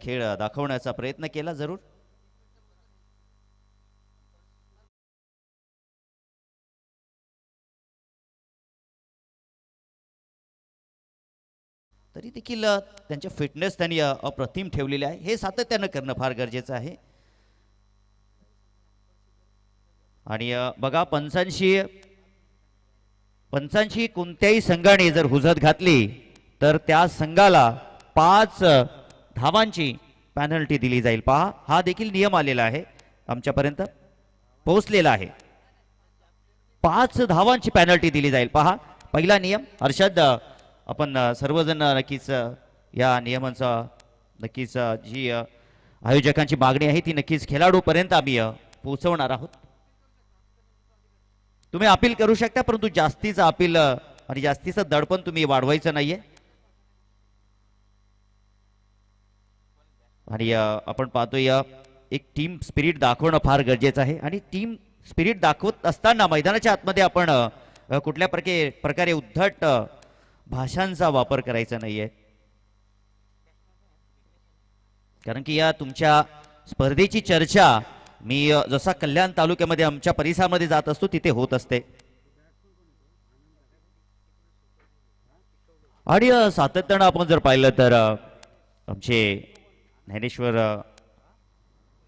खेळ दाखवण्याचा प्रयत्न केला जरूर. तरी देखील त्यांच्या फिटनेस त्यांनी अप्रतिम ठेवलेले आहे. हे सातत्यानं करणं फार गरजेचं आहे. आणि बघा पंचांशी कोणत्याही संघाने जर हुजत घातली तर त्या संघाला 5 धावांची पेनल्टी दिली जाईल. पहा, हा देखील नियम आलेला आहे, आमच्यापर्यंत पोहोचलेला आहे. 5 धावांची पेनल्टी दिली जाईल. पहा, पहिला नियम. हर्षद, आपण सर्वजण नक्कीच या नियमांचा नक्कीच जी आयोजकांची मागणी आहे ती नक्कीच खेळाडूपर्यंत आम्ही पोहोचवणार आहोत. तुम्ही अपील करू शकता, परंतु जास्तीचं अपील आणि जास्तीचं दडपण तुम्ही वाढवायचं नाहीये. आणि आपण पाहतोय एक टीम स्पिरिट दाखवणं फार गरजेचं आहे. आणि टीम स्पिरिट दाखवत असताना मैदानाच्या आतमध्ये आपण कुठल्या प्रकारे उद्धट भाषांचा वापर करायचा नाहीये. कारण की या तुमच्या स्पर्धेची चर्चा मी जसा कल्याण तालुक्यामध्ये आमच्या परिसरामध्ये जात असतो तिथे होत असते. आणि सातत्यानं आपण जर पाहिलं तर आमचे ज्ञानेश्वर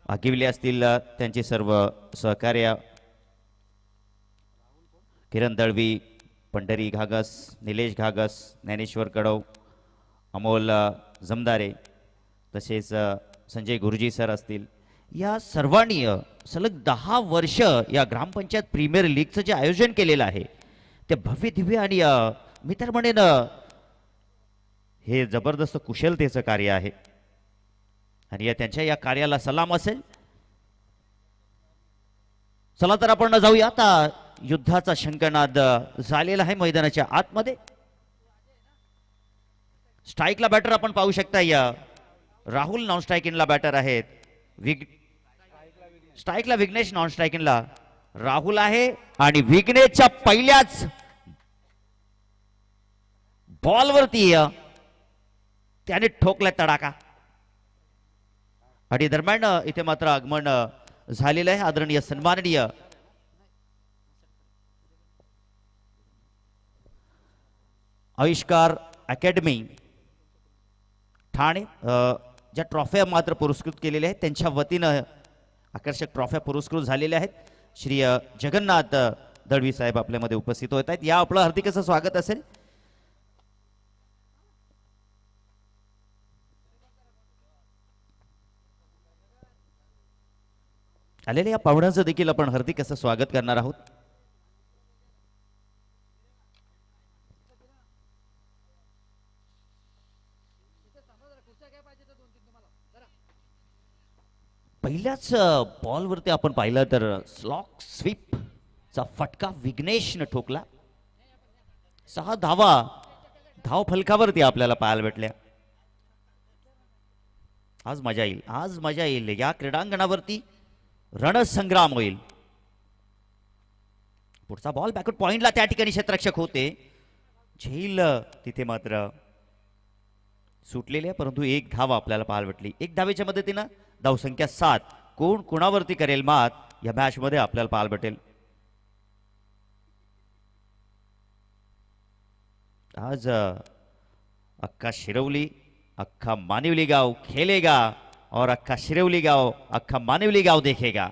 आगिवले असतील, त्यांचे सर्व सहकार्य किरण दळवी, पंढरी घागस, निलेश घागस, ज्ञानेश्वर कडव, अमोल जमदारे, तसेच संजय गुरुजी सर असतील, या सर्वांनी सलग 10 वर्ष या ग्रामपंचायत प्रीमियर लीगचं जे आयोजन केलेलं आहे ते भव्य दिव्य आणि मी तर म्हणेन हे जबरदस्त कुशलतेचं कार्य आहे. आणि त्यांच्या या कार्याला सलाम असेल. चला तर आपण जाऊया. आता युद्धाचा शंखनाद झालेला आहे मैदानाच्या आतमध्ये. स्ट्राईकला बॅटर आपण पाहू शकता, या राहुल नॉन स्ट्राईकिंगला बॅटर आहेत. स्ट्राईकला विघ्नेश, नॉन स्ट्राईकिंगला राहुल आहे. आणि विघ्नेशच्या पहिल्याच बॉलवरती त्याने ठोकला तडाखा. आणि दरम्यान इथे मात्र आगमन झालेलं आहे आदरणीय सन्माननीय आविष्कार अकॅडमी ठाणे, ज्या ट्रॉफ्या मात्र पुरस्कृत केलेल्या आहेत त्यांच्या वतीनं आकर्षक ट्रॉफ्या पुरस्कृत झालेल्या आहेत. श्री जगन्नाथ दळवी साहेब आपल्यामध्ये उपस्थित होत आहेत. या आपलं हार्दिक असं स्वागत असेल. आलेल्या या पाहुण्यांचं देखील आपण हार्दिक असं स्वागत करणार आहोत. पहिल्याच बॉलवरती आपण पाहिलं तर स्लॉक स्वीपचा फटका विघ्नेशने ठोकला. 6 धावा धाव फलकावरती आपल्याला पाहायला भेटल्या. आज मजा येईल, आज मजा येईल. या क्रीडांगणावरती रणसंग्राम होईल. पुढचा बॉल बॅकवर्ड पॉइंटला त्या ठिकाणी क्षेत्ररक्षक होते. झेल तिथे मात्र सुटलेले आहे, परंतु एक धाव आपल्याला पाहायला भेटली. एक धावेच्या मदतीनं धावसंख्या 7. कोण कोणावरती करेल मात या मॅच मध्ये आपल्याला पाहायला भेटेल. आज अख्खा शिरवली, अख्खा मानिवली गाव खेलेगा और अख्खा शिरवली गाव, अख्खा मानिवली गाव देखेगा.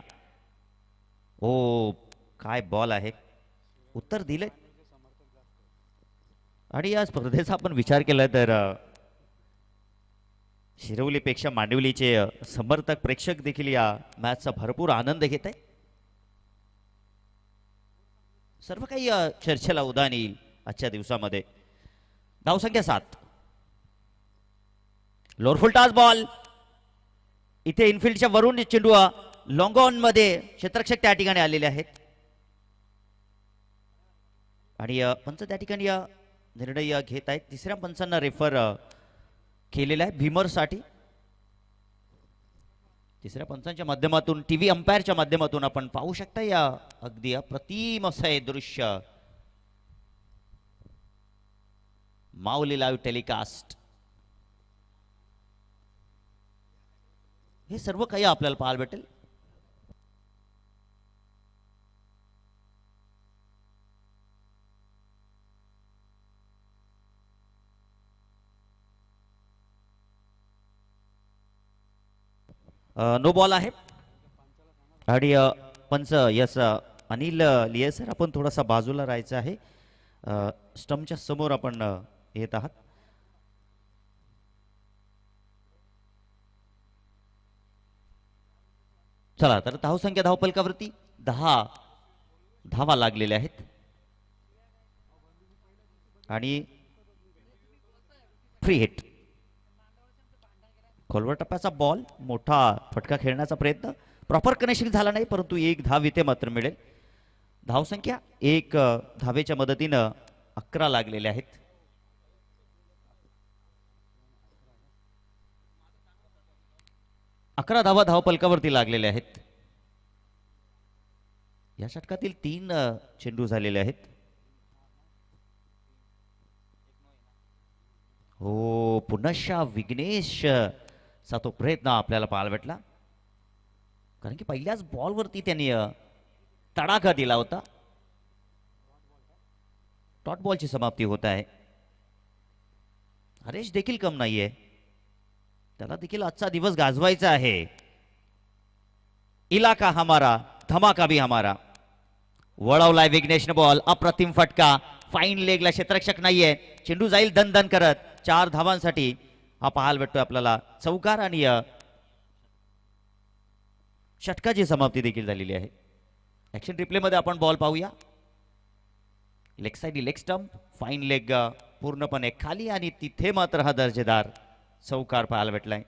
ओ, काय बॉल आहे, उत्तर दिले. आणि या स्पर्धेचा आपण विचार केला तर शिरवलीपेक्षा मांडवलीचे समर्थक प्रेक्षक देखील या मॅचचा भरपूर आनंद घेत आहे. सर्व काही चर्चेला उधाण येईल आजच्या दिवसामध्ये. धावसंख्या 7. लोअर फुलटॉस बॉल इथे इनफिल्डच्या वरून चेंडू लॉंग ऑन मध्ये क्षेत्ररक्षक त्या ठिकाणी आलेले आहेत. आणि पंच त्या ठिकाणी निर्णय घेत आहेत. तिसऱ्या पंचांना रेफर केलेला आहे भीमरसाठी. तिसऱ्या पंचांच्या माध्यमातून टीव्ही अंपायरच्या माध्यमातून आपण पाहू शकता या अगदी अप्रतिम असं हे दृश्य. माऊली लाईव्ह टेलिकास्ट. हे सर्व काही आपल्याला पाहायला भेटेल. नो बॉल आहे आणि पंच यस अनिल लिये सर, आपण थोडासा बाजूला राहायचं आहे. स्टंपच्या समोर आपण येत आहात. चला तर धावसंख्या धावपलकावरती 10 धावा लागलेल्या आहेत आणि फ्री हिट. खोलवर टप्प्याचा बॉल, मोठा फटका खेळण्याचा प्रयत्न, प्रॉपर कनेक्शन झाला नाही, परंतु एक धाव इथे मात्र मिळेल. धावसंख्या एक धावेच्या मदतीनं 11 लागलेल्या आहेत. अकरा धावा धावपलकावरती लागलेल्या आहेत. या षटकातील 3 चेंडू झालेले आहेत. हो, पुनश्च विघ्नेश चा तो प्रयत्न आपल्याला पाहायला भेटला, कारण की पहिल्याच बॉलवरती त्यांनी तडाखा दिला होता. डॉट बॉलची समाप्ती होत आहे. हरेश देखील कम नाहीये, त्याला देखील आजचा दिवस गाजवायचा आहे. इलाका हमारा धमाका भी हमारा. वळवलाय विघ्नेशने बॉल, अप्रतिम फटका, फाईन लेगला क्षेत्ररक्षक नाहीये, चेंडू जाईल दन दन करत. 4 धावांसाठी हा पाहायला भेटतोय आपल्याला चौकार आणि षटकाची समाप्ती देखील झालेली आहे. ऍक्शन रिप्ले मध्ये आपण बॉल पाहूया. Leg side leg stump, fine leg पूर्णपणे खाली आणि तिथे मात्र हा दर्जेदार चौकार पाहायला भेटलाय.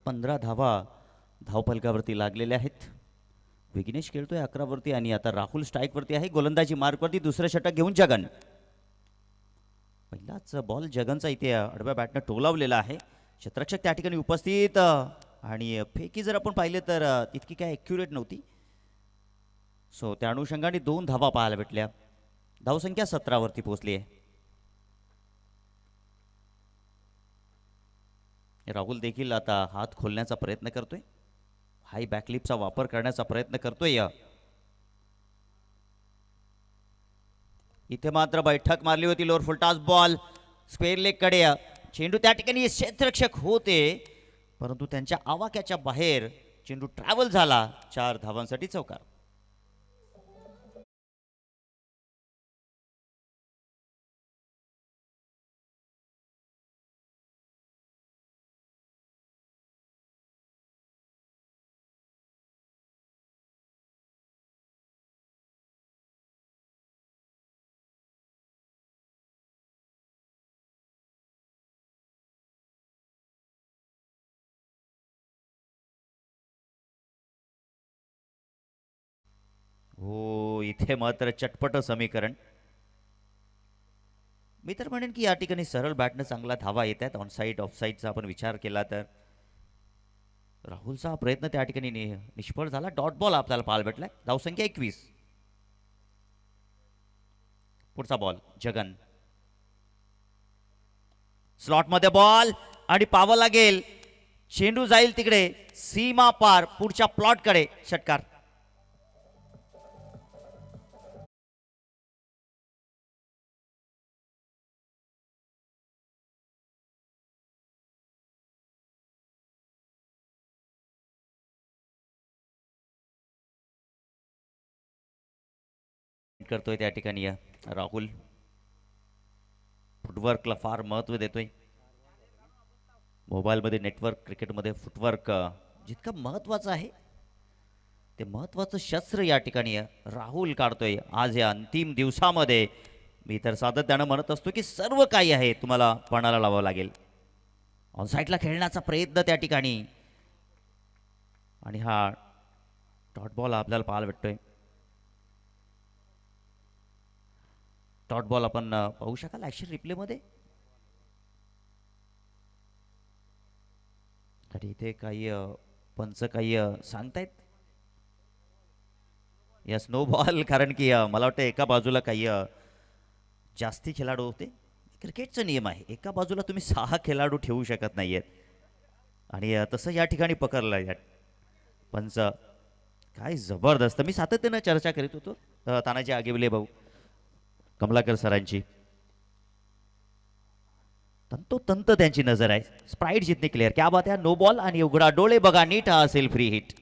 पंधरा धावा धावफलकावरती लागलेल्या आहेत. विघ्नेश खेळतोय 11 वरती आणि आता राहुल स्ट्राईक वरती आहे. गोलंदाजी मार्क वरती दुसरं षटक घेऊन जगन. पहिलाच बॉल जगनचा इथे आडव्या बॅटनं टोलावलेला आहे. क्षेत्ररक्षक त्या ठिकाणी उपस्थित आणि फेकी जर आपण पाहिले तर इतकी काय ॲक्युरेट नव्हती. सो त्या अनुषंगाने 2 धावा पाहायला भेटल्या. धावसंख्या 17 वरती पोहोचली आहे. राहुल देखील आता हात खोलण्याचा प्रयत्न करतोय, हाय बॅकलिपचा वापर करण्याचा प्रयत्न करतोय. इथे मात्र बैठक मारली होती. Lower full toss ball square leg कडे, चेंडू त्या ठिकाणी क्षेत्ररक्षक होते, परंतु त्यांच्या आवाक्याच्या बाहेर चेंडू ट्रॅव्हल झाला. 4 धावांसाठी चौकार. हो, इथे मात्र चटपट समीकरण. मी तर म्हणेन की या ठिकाणी सरळ बॅटनं चांगला धावा येत आहेत. ऑन साईड ऑफ साईडचा आपण विचार केला तर राहुलचा प्रयत्न त्या ठिकाणी निष्फळ झाला. डॉट बॉल आपल्याला पाहायला भेटलाय. धावसंख्या 21. पुढचा बॉल जगन, स्लॉट मध्ये बॉल आणि पावं लागेल, चेंडू जाईल तिकडे सीमा पार पुढच्या प्लॉट कडे. षटकार. करतोय त्या ठिकाणी राहुल, फुटवर्कला फार महत्व देतोय. मोबाईलमध्ये नेटवर्क, क्रिकेटमध्ये फुटवर्क जितकं महत्त्वाचं आहे ते महत्त्वाचं शस्त्र या ठिकाणी राहुल काढतोय आज या अंतिम दिवसामध्ये. मी तर सातत्यानं म्हणत असतो की सर्व काही आहे तुम्हाला पणाला लावावं लागेल. ऑनसाईडला खेळण्याचा प्रयत्न त्या ठिकाणी आणि हा डॉट बॉल आपल्याला पाहायला भेटतोय. डॉट बॉल आपण पाहू शकाल ॲक्शन रिप्लेमध्ये. आणि इथे काही पंच काही सांगतायत या स्नो बॉल कारण की मला वाटतं एका बाजूला काही जास्ती खेळाडू होते. क्रिकेटचा नियम आहे एका बाजूला तुम्ही 6 खेळाडू ठेवू शकत नाहीयेत आणि तसं या ठिकाणी पकडलं आहे पंच. काय जबरदस्त. मी सातत्यानं चर्चा करीत होतो तानाजी आगिवले भाऊ कमलाकर सरांची. तंतोतंत त्यांची नजर आहे. स्प्राईट जितनी क्लिअर. क्या बात आहे. नो बॉल आणि उघडा डोळे बघा नीट हा असेल फ्री हिट.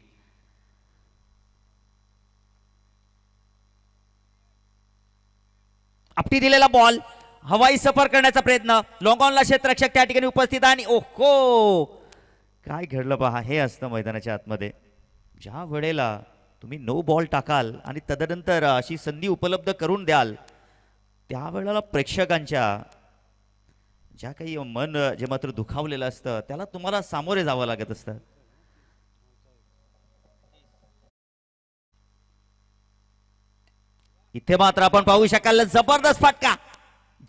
आपटी दिलेला बॉल हवाई सफर करण्याचा प्रयत्न. लॉंग ऑनला क्षेत्ररक्षक त्या ठिकाणी उपस्थित आणि ओहो काय घडलं पहा. हे असतं मैदानाच्या आतमध्ये ज्या वेळेला तुम्ही नो बॉल टाकाल आणि तदनंतर अशी संधी उपलब्ध करून द्याल त्यावेळेला प्रेक्षकांच्या ज्या काही मन जे मात्र दुखावलेलं असतं त्याला तुम्हाला सामोरे जावं लागत असतं. इथे मात्र आपण पाहू शकाल जबरदस्त फटका.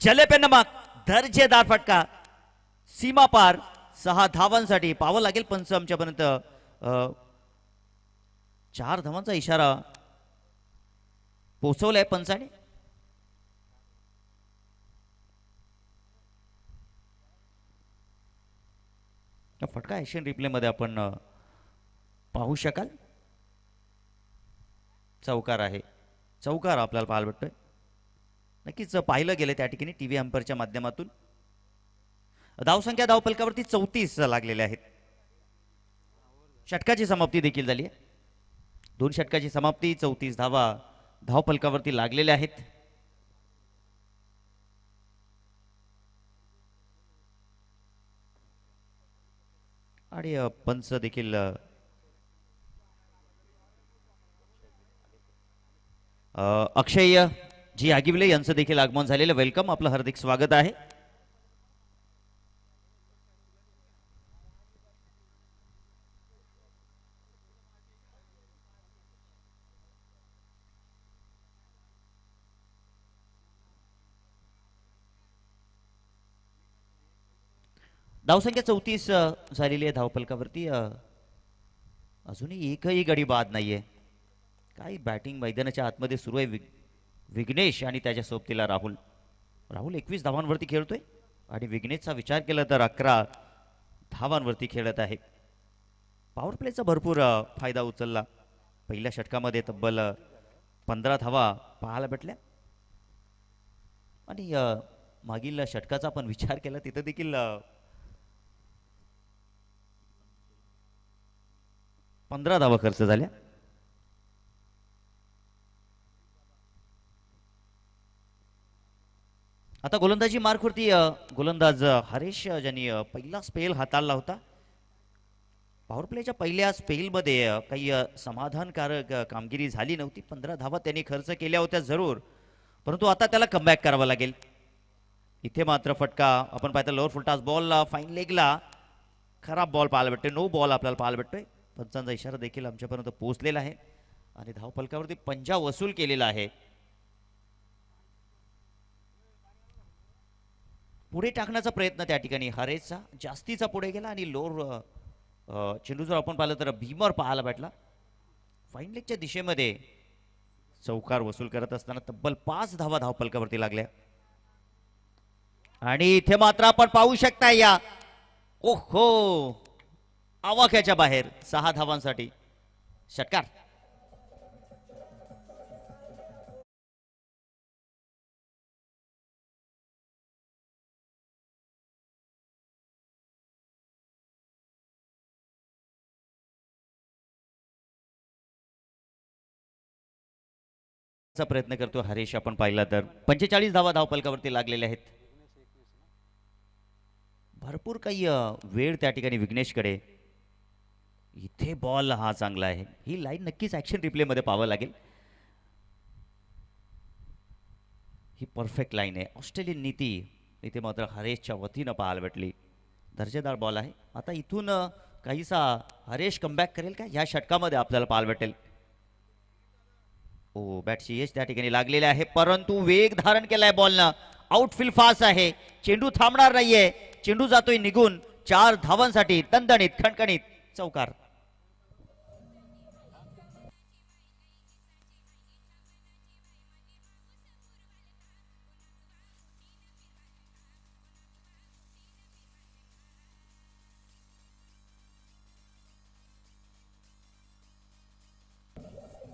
जलेपे नमक दर्जेदार फटका. सीमा पार 6 धावांसाठी पाहावं लागेल पंच आमच्यापर्यंत 4 धावांचा इशारा पोहोचवलाय पंचाने. फटका ॲक्शन रिप्लेमध्ये आपण पाहू शकाल. चौकार आहे. चौकार आपल्याला पाहायला भेटतोय. नक्कीच पाहिलं गेलं त्या ठिकाणी टीव्ही अंपरच्या माध्यमातून. धावसंख्या धावफलकावरती 34 लागलेले आहेत. षटकाची समाप्ती देखील झाली आहे. 2 षटकाची समाप्ती 34 धावा धावफलकावरती लागलेल्या आहेत. आणि पंच देखील अक्षय जी आगिवले यांचं देखील आगमन झालेलं. वेलकम. आपलं हार्दिक स्वागत आहे. धावसंख्या 34 झालेली आहे धावफलकावरती. अजूनही एकही गडी बाद नाहीये. काय बॅटिंग मैदानाच्या आतमध्ये सुरू आहे. विघ्नेश आणि त्याच्या सोबतीला राहुल. राहुल 21 धावांवरती खेळतोय आणि विघ्नेशचा विचार केला तर 11 धावांवरती खेळत आहे. पॉवर प्लेचा भरपूर फायदा उचलला. पहिल्या षटकामध्ये तब्बल 15 धावा पाहायला भेटल्या आणि मागील षटकाचा आपण विचार केला तिथं देखील 15 धावा खर्च झाल्या. आता गोलंदाजी मार्कवरती गोलंदाज हरेश ज्यांनी पहिला स्पेल हाताळला होता. पॉवर प्लेच्या पहिल्या स्पेलमध्ये काही समाधानकारक कामगिरी झाली नव्हती. 15 धावा त्यांनी खर्च केल्या होत्या जरूर, परंतु आता त्याला कमबॅक करावा लागेल. इथे मात्र फटका आपण पाहता लोअर फुलटास बॉल फाईन लेगला खराब बॉल पाहायला भेटतोय. नो बॉल आपल्याला पाहायला भेटतोय. पंचांचा इशारा देखील आमच्यापर्यंत पोहोचलेला आहे आणि धावफलकावरती पंजा वसूल केलेला आहे. पुढे टाकण्याचा प्रयत्न त्या ठिकाणी हरेशचा जास्तीचा पुढे गेला आणि लोअर चेंडू जर आपण पाहिलं तर भीमर पाहायला भेटला. फाईन लेगच्या दिशेमध्ये चौकार वसूल करत असताना तब्बल 5 धावा धावफलकावरती लागल्या आणि इथे मात्र आपण पाहू शकता या ओहो आवाक्याच्या बाहेर 6 धावांसाठी षटकार. प्रयत्न करतो हरेश. आपण पाहिला तर 45 धावा धावफलकावरती लागलेल्या आहेत. भरपूर काही वेळ त्या ठिकाणी विघ्नेशकडे. इथे बॉल हा चांगला आहे. ही लाईन नक्कीच ॲक्शन रिप्लेमध्ये पाहावं लागेल. ही परफेक्ट लाईन आहे. ऑस्ट्रेलियन नीती इथे मात्र हरेशच्या वतीनं पाहायला भेटली. दर्जेदार बॉल आहे. आता इथून काहीसा हरेश कमबॅक करेल का ह्या षटकामध्ये आपल्याला पाहायला भेटेल. ओ बॅटची यश त्या ठिकाणी लागलेले आहे, परंतु वेग धारण केलाय बॉलनं. आउटफील्ड फास्ट आहे, चेंडू थांबणार नाहीये. चेंडू जातोय निघून. 4 धावांसाठी दणदणीत खणखणीत चौकार.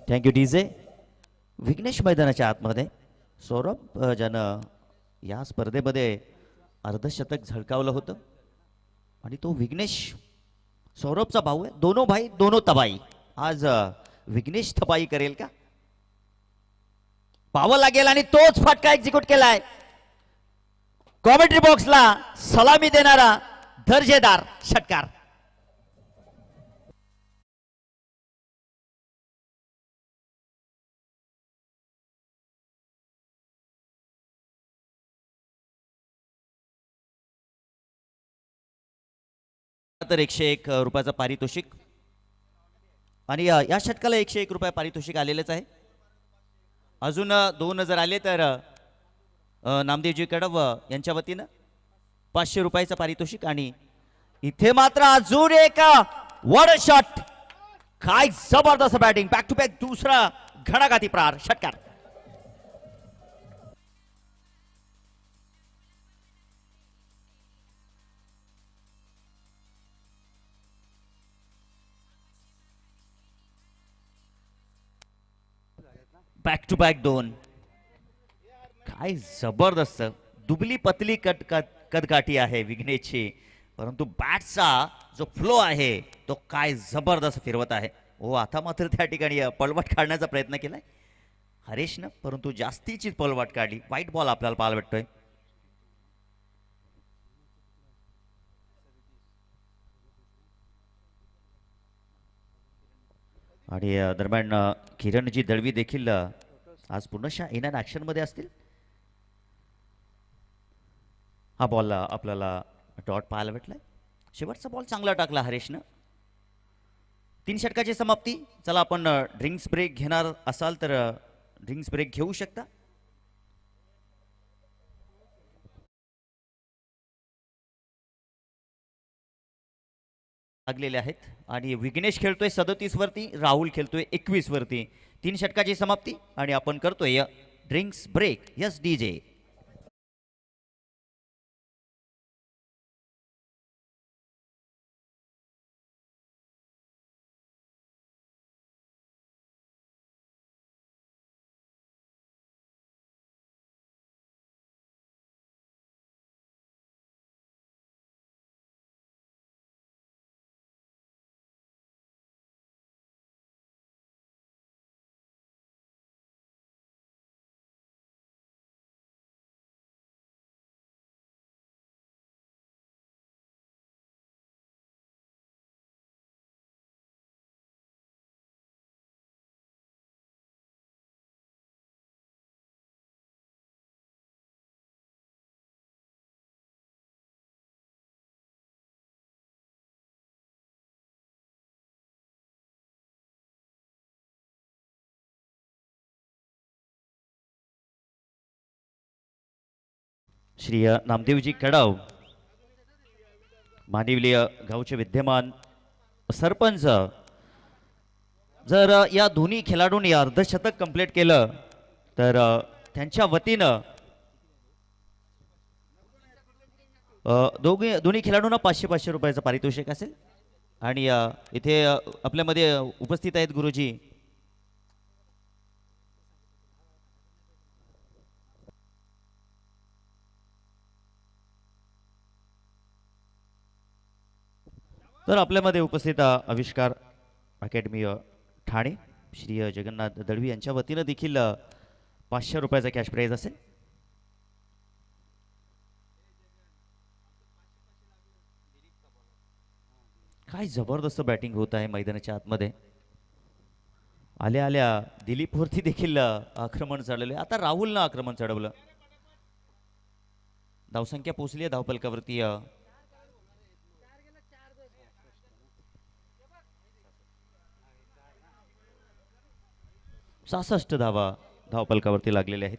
Thank you DJ. विघ्नेश मैदानाच्या आतमध्ये सौरभ ज्यानं या स्पर्धेमध्ये अर्धशतक झळकावलं होतं आणि तो विघ्नेश सौरभचा भाऊ आहे. दोनो भाई दोनो तबाई. आज विघ्नेश तबाई करेल का पाहावं लागेल. आणि तोच फटका एक्झिक्यूट केलाय. कॉमेंट्री बॉक्सला सलामी देणारा दर्जेदार षटकार. तर 101 रुपयाचं पारितोषिक आणि या षटकाला 101 रुपये पारितोषिक आलेलेच आहे. अजून 2 जर आले तर नामदेवजी कडव यांच्या वतीनं 500 रुपयाचं पारितोषिक. आणि इथे मात्र अजून एक वन शॉट. काय जबरदस्त बॅटिंग. बॅक टू बॅक दुसरा घणाघाती प्रहार षटकार. Back to back 2. काय जबरदस्त दुबली पतली कदकाठी आहे विघ्नेशची, परंतु बॅटचा जो फ्लो आहे तो काय जबरदस्त फिरवत आहे. हो आता मात्र त्या ठिकाणी पळवाट काढण्याचा प्रयत्न केलाय हरेशनं, परंतु जास्तीची पळवाट काढली. वाईट बॉल आपल्याला पाहायला भेटतोय. आणि दरम्यान किरणजी दळवी देखील आज पुन्हा इन अँड ऍक्शन मध्ये असतील. हा बॉल आपल्याला डॉट पाहायला भेटलाय. शेवटचा बॉल चांगला टाकला हरेशनं. 3 षटकाची समाप्ती. चला आपण ड्रिंक्स ब्रेक घेणार असाल तर ड्रिंक्स ब्रेक घेऊ शकता. लागलेले आहेत आणि विघ्नेश खेळतोय 37 वरती, राहुल खेळतोय 21 वरती. 3 षटकाची समाप्ती आणि आपण करतोय drinks break. Yes DJ. Shri Namdevji Kadav मानिवलीय गावचे विद्यमान सरपंच. जर या दोन्ही खेळाडूंनी अर्धशतक कंप्लीट केलं तर त्यांच्या वतीनं दोन्ही खेळाडूंना 500 रुपयाचं पारितोषिक असेल. आणि इथे आपल्यामध्ये उपस्थित आहेत गुरुजी. तर आपल्यामध्ये उपस्थित आविष्कार अकॅडमी ठाणे श्री जगन्नाथ दळवी यांच्या वतीनं देखील 500 रुपयाचा कॅश प्राइज असेल. काय जबरदस्त बॅटिंग होत आहे मैदानाच्या आतमध्ये. आल्या आल्या दिलीपवरती देखील आक्रमण चढवले. आता राहुलनं आक्रमण चढवलं. धावसंख्या पोहोचली आहे धावपलकावरती 66 धावा धावपलकावरती लागलेले आहेत.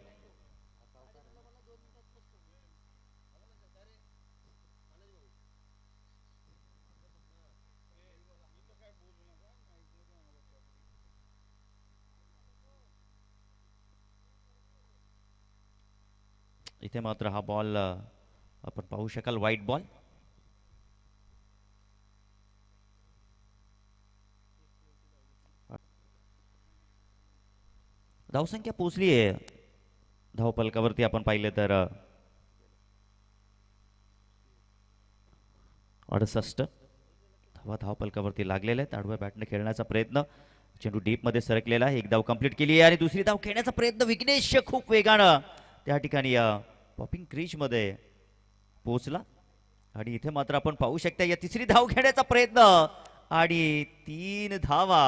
इथे मात्र हा बॉल आपण पाहू शकाल वाईट बॉल. धावसंख्या पोहोचली आहे धावपलकावरती आपण पाहिलं तर 68 धावा धावपलकावरती लागलेल्या आहेत. आडव्या बॅटने खेळण्याचा प्रयत्न. चेंडू डीप मध्ये सरकलेला आहे. एक धाव कंप्लीट केली आहे आणि दुसरी धाव खेळण्याचा प्रयत्न विघ्नेश खूप वेगानं त्या ठिकाणी पॉपिंग क्रीज मध्ये पोहोचला. आणि इथे मात्र आपण पाहू शकता या तिसरी धाव घेण्याचा प्रयत्न आणि 3 धावा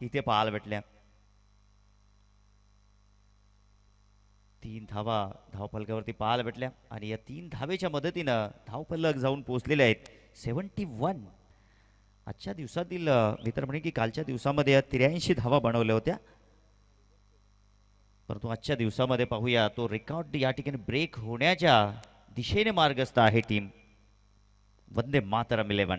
इथे पाहायला भेटल्या. 3 धावा धावपलकावरती पाहायला भेटल्या आणि या 3 धावेच्या मदतीनं धावपलक जाऊन पोहोचलेले आहेत 71. आजच्या दिवसातील मित्र म्हणे की कालच्या दिवसामध्ये या 83 धावा बनवल्या होत्या, परंतु आजच्या दिवसामध्ये पाहूया तो रेकॉर्ड या ठिकाणी ब्रेक होण्याच्या दिशेने मार्गस्थ आहे टीम वंदे मातरम 11.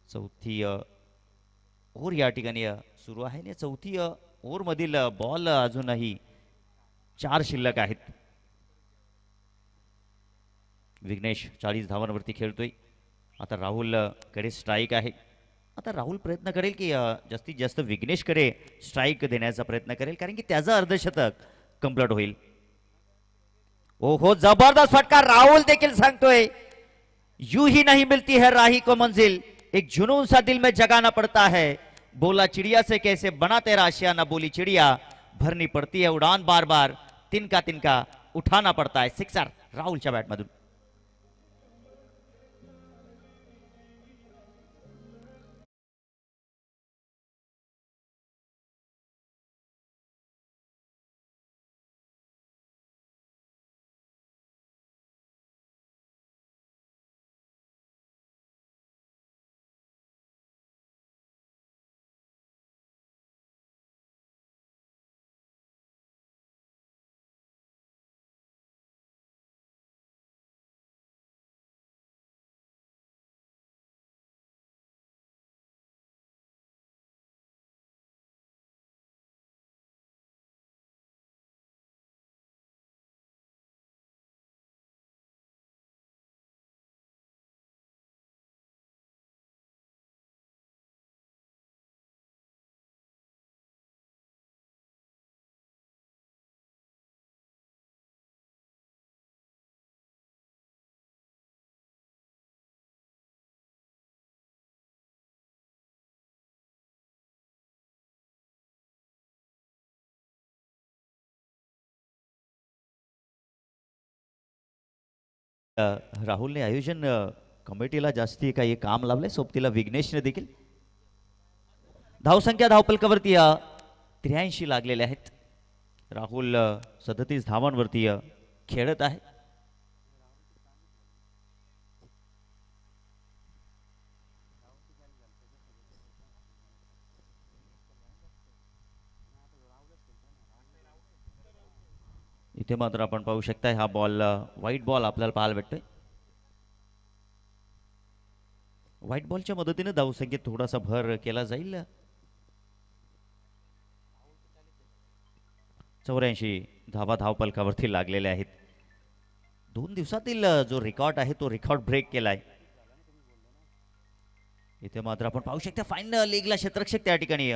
चौथी ओव्हर या ठिकाणी सुरू आहे आणि चौथी ओव्हर मधील बॉल अजूनही 4 शिल्लक आहेत. विघ्नेश 40 धावांवरती खेळतोय. आता राहुल कडे स्ट्राईक आहे. आता राहुल प्रयत्न करेल की जास्तीत जास्त विघ्नेशकडे स्ट्राईक देण्याचा प्रयत्न करेल, कारण की त्याचं अर्धशतक कंप्लीट होईल. ओहो जबरदस्त फटका. राहुल देखील सांगतोय यू ही नहीं मिलती है राही को मंजिल, एक जुनून सा दिल में जगाना पड़ता है, बोला चिड़िया से कैसे बना तेरा आशियाना, बोली चिड़िया भरनी पड़ती है उड़ान बार बार, तिनका तिनका उठाना पड़ता है. सिक्सर राहुलच्या बॅटमधून. राहुलने आयोजन कमिटीला जास्ती काही काम लावले. सोबतीला विघ्नेशने देखील. धावसंख्या धावपलकावरती 83 लागलेले आहेत. राहुल 37 धावांवरती खेळत आहे. इथे मात्र आपण पाहू शकता हा बॉल व्हाईट बॉल आपल्याला पाहायला भेटतोय. व्हाईट बॉलच्या मदतीने धावसंख्येत थोडासा भर केला जाईल. 84 धावा धावपलकावरती लागलेले आहेत. 2 दिवसातील जो रेकॉर्ड आहे तो रेकॉर्ड ब्रेक केलाय. इथे मात्र आपण पाहू शकता फायनल लीगला क्षेत्ररक्षक त्या ठिकाणी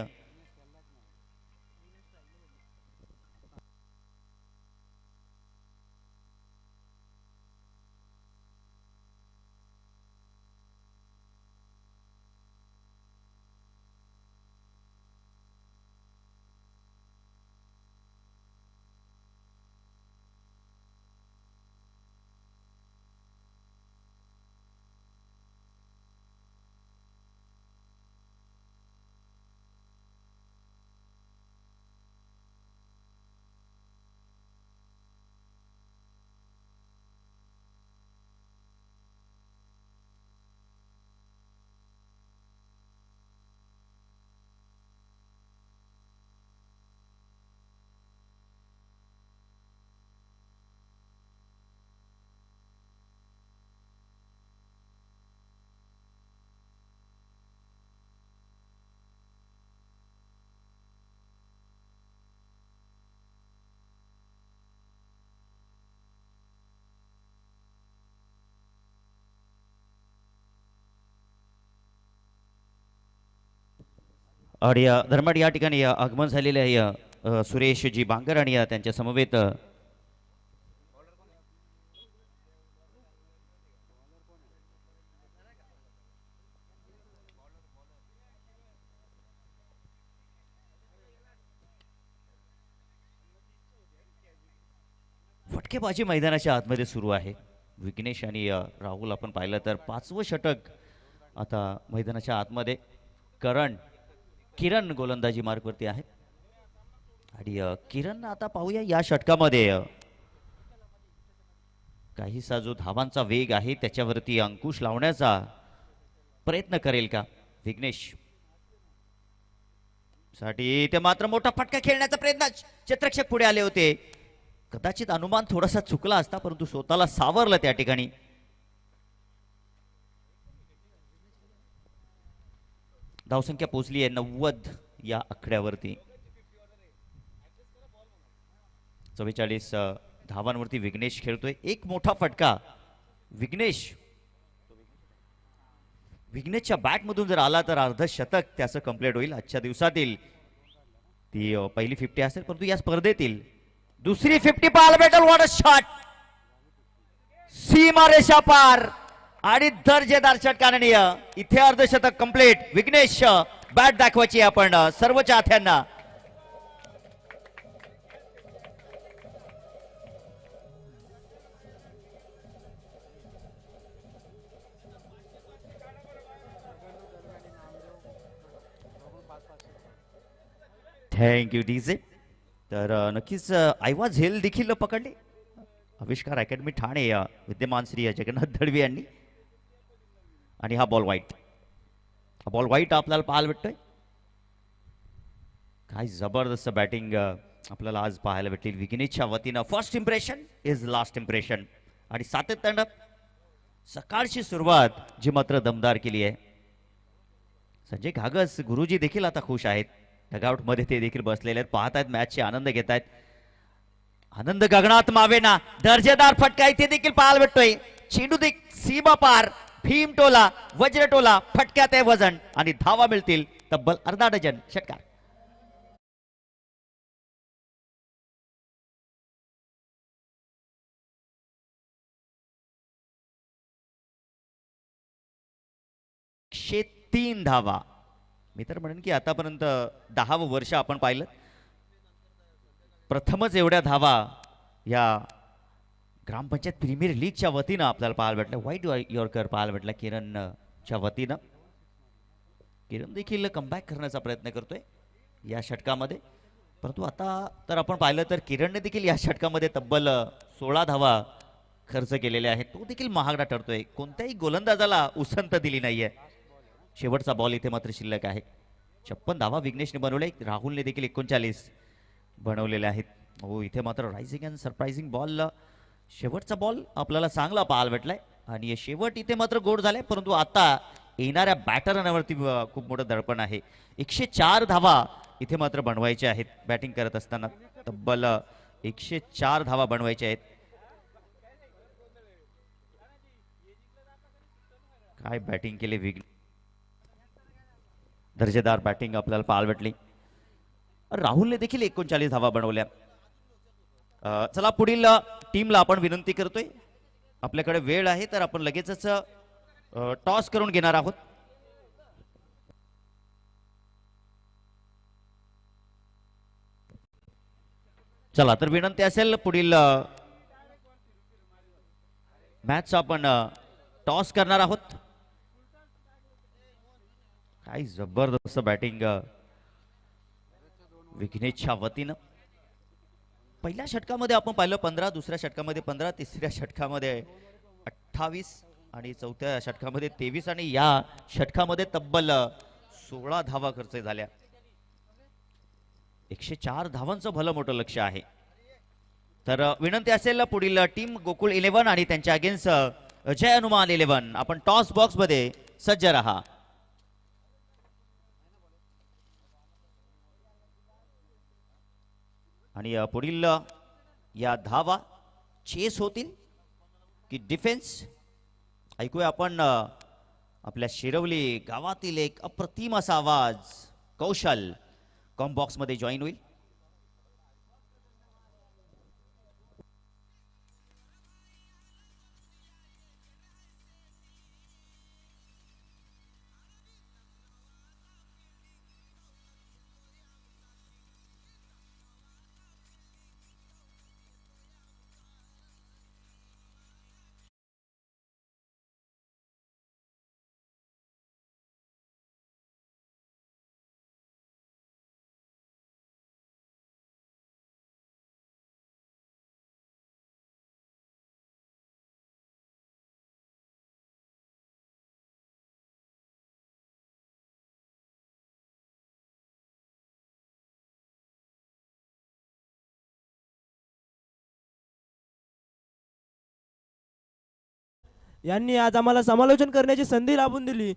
आणि धर्मड या ठिकाणी आगमन झालेले आहे सुरेशजी बांगर आणि त्यांच्या समवेत फटकेबाजी मैदानाच्या आतमध्ये सुरू आहे. विघ्नेश आणि राहुल आपण पाहिलं तर 5वं षटक आता मैदानाच्या आतमध्ये. किरण गोलंदाजी मार्कवरती आहे आणि किरण आता पाहूया या षटकामध्ये काहीसा जो धावांचा वेग आहे त्याच्यावरती अंकुश लावण्याचा प्रयत्न करेल का विघ्नेश. साठी ते मात्र मोठा फटका खेळण्याचा प्रयत्न, क्षेत्ररक्षक पुढे आले होते. कदाचित अनुमान थोडासा चुकला असता परंतु स्वतःला सावरलं त्या ठिकाणी. धावसंख्या पोहोचली आहे 90 या आकड्यावरती. 44 धावांवरती विघ्नेश खेळतोय. एक मोठा फटका विघ्नेशच्या बॅटमधून जर आला तर अर्ध शतक त्याचं कंप्लीट होईल. आजच्या दिवसातील ती पहिली 50 असेल परंतु या स्पर्धेतील दुसरी 50 पाहायला भेटेल. व्हॉट अ शॉट, सीमा रेषा पार आणि दर्जेदार षटकाने इथे अर्धशतक कंप्लीट. विघ्नेश बॅट दाखवायची आपण सर्व चाहत्यांना. Thank you DJ. तर नक्कीच आयवा झेल देखील पकडले. आविष्कार अकॅडमी ठाणे या विद्यमान श्री जगन्नाथ दळवी यांनी. आणि हा बॉल वाईट आपल्याला पाहायला भेटतोय. काय जबरदस्त बॅटिंग आपल्याला आज पाहायला भेटली विघ्नेशच्या वतीनं. First impression is last impression आणि सातत्यानं सकाळची सुरुवात जी मात्र दमदार केली आहे. संजय घागस गुरुजी देखील आता खुश आहेत. डगआउट मध्ये ते देखील बसलेले आहेत, पाहत आहेत, मॅचचे आनंद घेत आहेत. आनंद गगनात मावेना. दर्जेदार फटका इथे देखील पाहायला भेटतोय. चेंडू सीमा पार, भीमटोला, वज्रटोला, फटक्यात आहे वजन आणि धावा मिळतील तब्बल अर्धा डझन. षटकार. एकशे 3 धावा. मी तर म्हणेन की आतापर्यंत 10वं वर्ष आपण पाहिलं. प्रथमच एवढ्या धावा या ग्रामपंचायत प्रीमियर लीगच्या वतीनं आपल्याला पाहायला भेटलं. व्हाईट यॉर्कर पाहायला भेटला किरणच्या वतीनं. किरण देखील कमबॅक करण्याचा प्रयत्न करतोय या षटकामध्ये. परंतु आता तर आपण पाहिलं तर किरणने देखील या षटकामध्ये तब्बल 16 धावा खर्च केलेले आहेत. तो देखील महागडा ठरतोय. कोणत्याही गोलंदाजाला उसंत दिली नाहीये. शेवटचा बॉल इथे मात्र शिल्लक आहे. 56 धावा विघ्नेशने बनवले. राहुलने देखील 39 बनवलेले आहेत. हो, इथे मात्र रायझिंग अँड सरप्राइझिंग बॉल. शेवटचा बॉल आपल्याला चांगला पाहायला भेटलाय आणि शेवट इथे मात्र गोड झालाय. परंतु आता येणाऱ्या बॅटरवरती खूप मोठं दडपण आहे. 104 धावा इथे मात्र बनवायचे आहेत. बॅटिंग करत असताना तब्बल 104 धावा बनवायचे आहेत. काय बॅटिंग केले विघ्न. दर्जेदार बॅटिंग आपल्याला पाहायला भेटली. राहुलने देखील 39 धावा बनवल्या. चला पुढील टीमला आपण विनंती करतोय. आपल्याकडे वेळ आहे तर आपण लगेचच टॉस करून घेणार आहोत. चला तर विनंती असेल पुढील मॅच आपण टॉस करणार आहोत. काय जबरदस्त बॅटिंग विघ्नेशच्या वतीनं. पहिल्या षटकामध्ये आपण पाहिलं 15, दुसऱ्या षटकामध्ये 15, तिसऱ्या षटकामध्ये 28 आणि चौथ्या षटकामध्ये 23 आणि या षटकामध्ये तब्बल 16 धावा खर्च झाल्या. 104 धावांचं भलं मोठं लक्ष आहे. तर विनंती असेल पुढील टीम गोकुळ 11 आणि त्यांच्या अगेन्स्ट जय हनुमान 11. आपण टॉस बॉक्स मध्ये सज्ज रहा. आणि पुढील या धावा चेस होतील की डिफेन्स ऐकूया आपण. आपल्या शिरवली गावातील एक अप्रतिम असा आवाज कौशल कॉम्बॉक्स मध्ये जॉईन होईल. यांनी आज आम्हाला समालोचन करण्याची संधी लाभून दिली.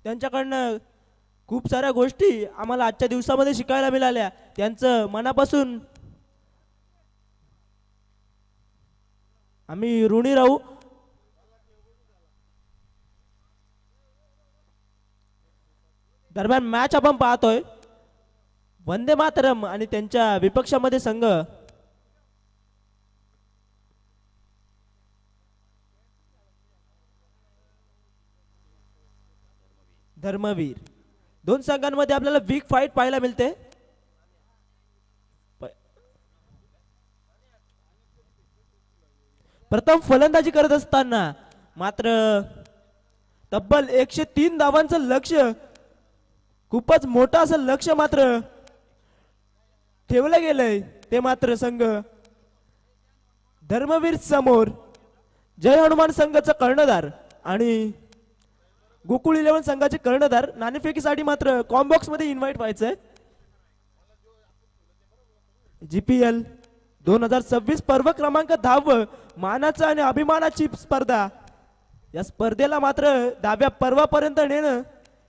त्यांच्याकडनं खूप साऱ्या गोष्टी आम्हाला आजच्या दिवसामध्ये शिकायला मिळाल्या. त्यांचं मनापासून आम्ही ऋणी राहू. दरम्यान मॅच आपण पाहतोय वंदे मातरम आणि त्यांच्या विपक्षामध्ये संघ धर्मवीर. दोन संघांमध्ये आपल्याला वीक फाईट पाहायला मिळते. प्रथम फलंदाजी करत असताना मात्र तब्बल 103 धावांचं लक्ष्य, खूपच मोठं असं लक्ष्य मात्र ठेवलं गेलंय. ते मात्र संघ धर्मवीर समोर जय हनुमान संघाचा कर्णधार आणि गोकुळ 11 संघाचे कर्णधार नाणेफेकीसाठी मात्र कॉम्बॉक्स मध्ये इन्व्हाइट व्हायचंय. GPL 2026 पर्व क्रमांक 10 मानाचं आणि अभिमानाची स्पर्धा. या स्पर्धेला मात्र 10व्या पर्वापर्यंत नेणं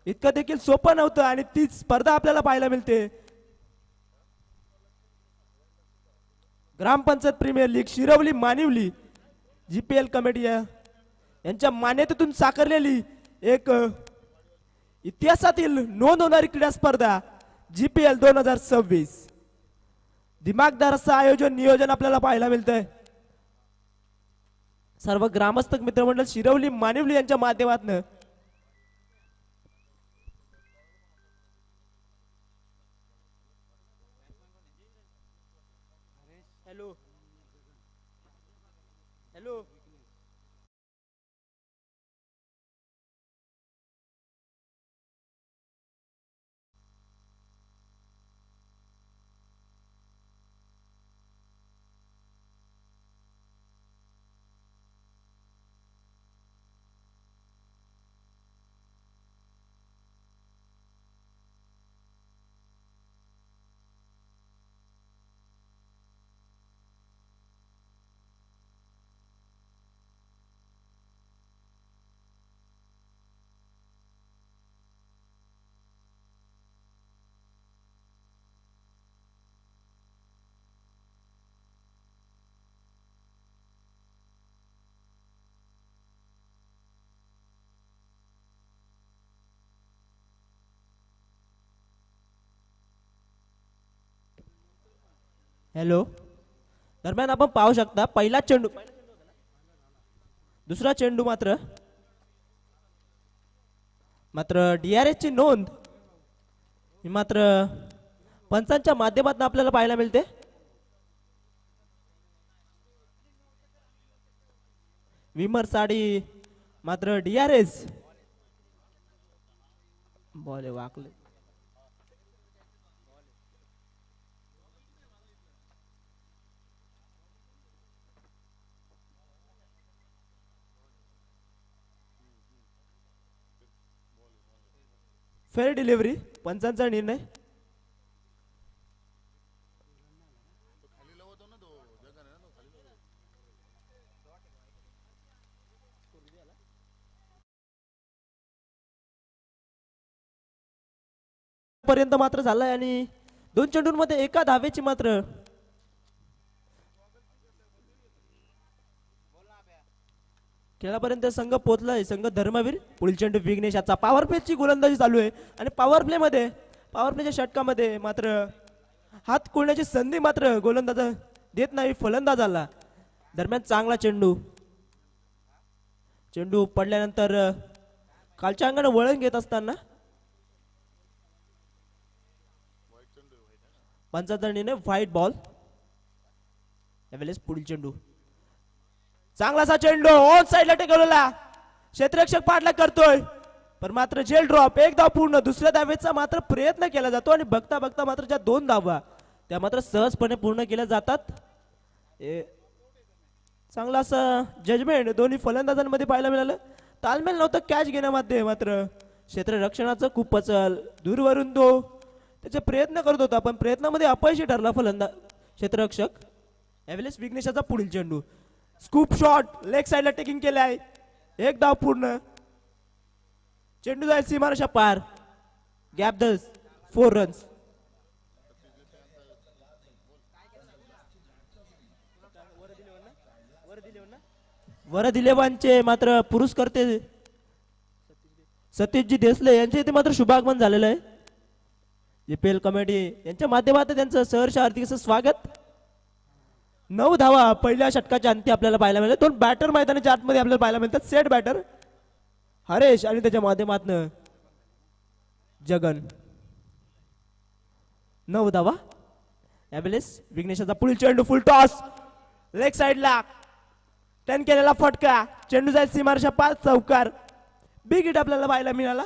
इतकं देखील सोपं नव्हतं आणि ती स्पर्धा आपल्याला पाहायला मिळते. Grampanchayat premier league Shirvali Manivali GPL committee यांच्या मान्यतेतून साकारलेली एक इतिहासातील नोंद होणारी क्रीडा स्पर्धा GPL 2026. दिमागदार असं आयोजन नियोजन आपल्याला पाहायला मिळतंय. सर्व ग्रामस्थ मित्रमंडळ शिरवली मानिवली यांच्या माध्यमातून हॅलो हॅलो हॅलो. दरम्यान आपण पाहू शकता पहिला चेंडू, दुसरा चेंडू मात्र DRS ची नोंद ही मात्र पंचांच्या माध्यमातून आपल्याला पाहायला मिळते. विमर साडी मात्र DRS बॉल वाकले. फेअर डिलिव्हरी पंचांचा निर्णय. पर्यंत मात्र झालाय आणि दोन चेंडूंमध्ये एका धावेची मात्र खेळापर्यंत संघ पोहोचलाय संघ धर्मवीर. पुढील चेंडू विघ्नेश याचा पॉवर प्लेची गोलंदाजी चालू आहे आणि पॉवर प्लेच्या षटकामध्ये मात्र हात कोळण्याची संधी मात्र गोलंदाज देत नाही फलंदाजाला. दरम्यान चांगला चेंडू पडल्यानंतर खालच्या अंगाने वळण घेत असताना पंचाचा निर्णय व्हाईट बॉल. यावेळेस पुढील चेंडू चांगलासा चेंडू ऑन साइडला टेकवलेला क्षेत्ररक्षक पाठलाग करतोय पण मात्र झेल ड्रॉप. एक धाव पूर्ण. दुसऱ्या धावेचा मात्र प्रयत्न केला जातो आणि बघता बघता मात्र ज्या 2 धावा त्या मात्र सहजपणे पूर्ण केल्या जातात. चांगला असं जजमेंट दोन्ही फलंदाजांमध्ये पाहायला मिळालं. तालमेल नव्हतं कॅच घेण्यामध्ये मात्र क्षेत्ररक्षणाचं खूपच दूरवरून तो त्याचे प्रयत्न करत होता पण प्रयत्नामध्ये अपयशी ठरला क्षेत्ररक्षक. यावेळेस विघ्नेशाचा पुढील चेंडू स्कूप शॉट लेग साइडला टेकिंग केले आहे. एक धाव पूर्ण. चेंडू जाईल सीमारेषा पार. Gap 4 runs. वरदिलेवांचे मात्र पुरस्कर्ते सतीशजी देसले यांचे इथे मात्र शुभागमन झालेलं आहे. एपीएल कमिटी यांच्या माध्यमातून त्यांचं सहर्ष हार्दिक असं स्वागत. 9 धावा पहिल्या षटकाच्या अंती आपल्याला पाहायला मिळाले. 2 बॅटर मैदानाच्या आतमध्ये आपल्याला पाहायला मिळतात. सेट बॅटर हरेश आणि त्याच्या माध्यमातून जगन. 9 धावा. यावेळेस विघ्नेशाचा पुढील चेंडू फुल टॉस लेग साइडला 10 केलेला फटका. चेंडू जाईल सीमारेषा 5 चौकार. बिग हिट आपल्याला पाहायला मिळाला.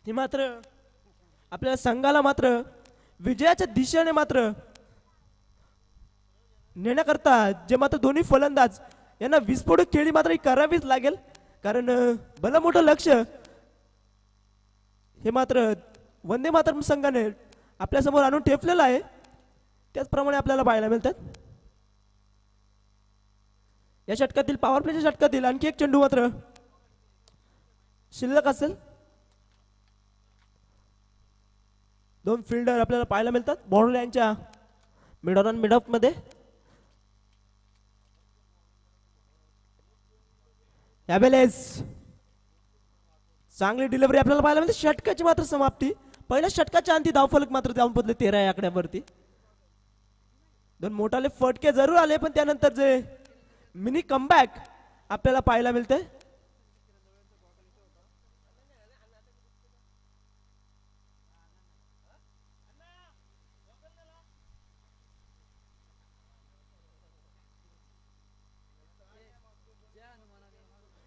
ती मात्र आपल्या संघाला मात्र विजयाच्या दिशेने मात्र नेण्याकरता जे मात्र दोन्ही फलंदाज यांना विस्फोटक खेळी मात्र करावीच लागेल कारण भलं मोठं लक्ष हे मात्र वंदे मातरम संघाने आपल्या समोर आणून ठेवलेलं आहे. त्याचप्रमाणे आपल्याला पाहायला मिळतात. या षटकातील पॉवर प्लेच्या षटकातील आणखी एक चेंडू मात्र शिल्लक असेल. 2 फिल्डर आपल्याला पाहायला मिळतात बॉर्डर लाईनच्या मिड ऑन मिड ऑफ मध्ये. यावेळेस चांगली डिलिव्हरी आपल्याला पाहायला मिळते. षटकाची मात्र समाप्ती. पहिल्या षटकाच्या अंती धावफलक मात्र जाऊन पोहोचले 13 या आकड्यावरती. 2 मोठाले फटके जरूर आले पण त्यानंतर जे मिनी कमबॅक आपल्याला पाहायला मिळते.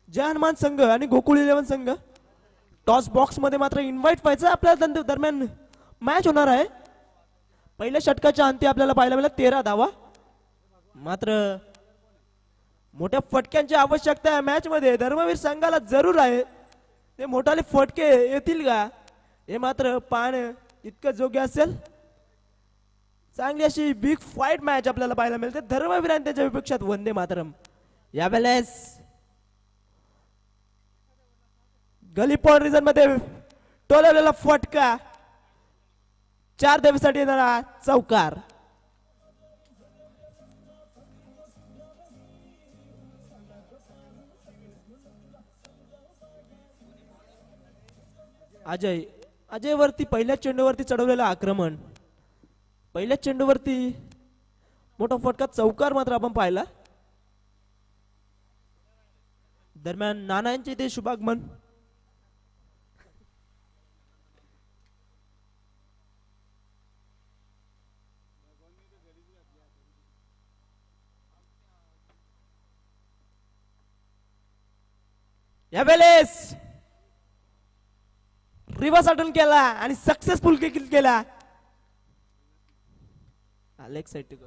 जय हनुमान संघ आणि गोकुळ 11 संघ टॉस बॉक्स मध्ये मात्र इन्व्हाइट व्हायचं. आपल्या दरम्यान मॅच होणार आहे. पहिल्या षटकाच्या अंती आपल्याला पाहायला मिळालं 13 धावा. मात्र मोठ्या फटक्यांची आवश्यकता आहे मॅच मध्ये धर्मवीर संघाला जरूर आहे. ते मोठाले फटके येतील का हे मात्र पाहणं इतकं योग्य असेल. चांगली अशी बिग फाईट मॅच आपल्याला पाहायला मिळते. धर्मवीर आणि त्याच्या विपक्षात वंदे मातरम. यावेळेस गली पॉइंट रिजन मध्ये टोलवलेला फटका 4 धावेसाठी येणारा चौकार. अजय वरती पहिल्या चेंडूवरती चढवलेलं आक्रमण. पहिल्या चेंडूवरती मोठा फटका चौकार मात्र आपण पाहिला. दरम्यान नाना यांचे ते शुभागमन. यावेळेस रिव्हर्स अटेम्प्ट केला आणि सक्सेसफुल किक केला. Leg side to go.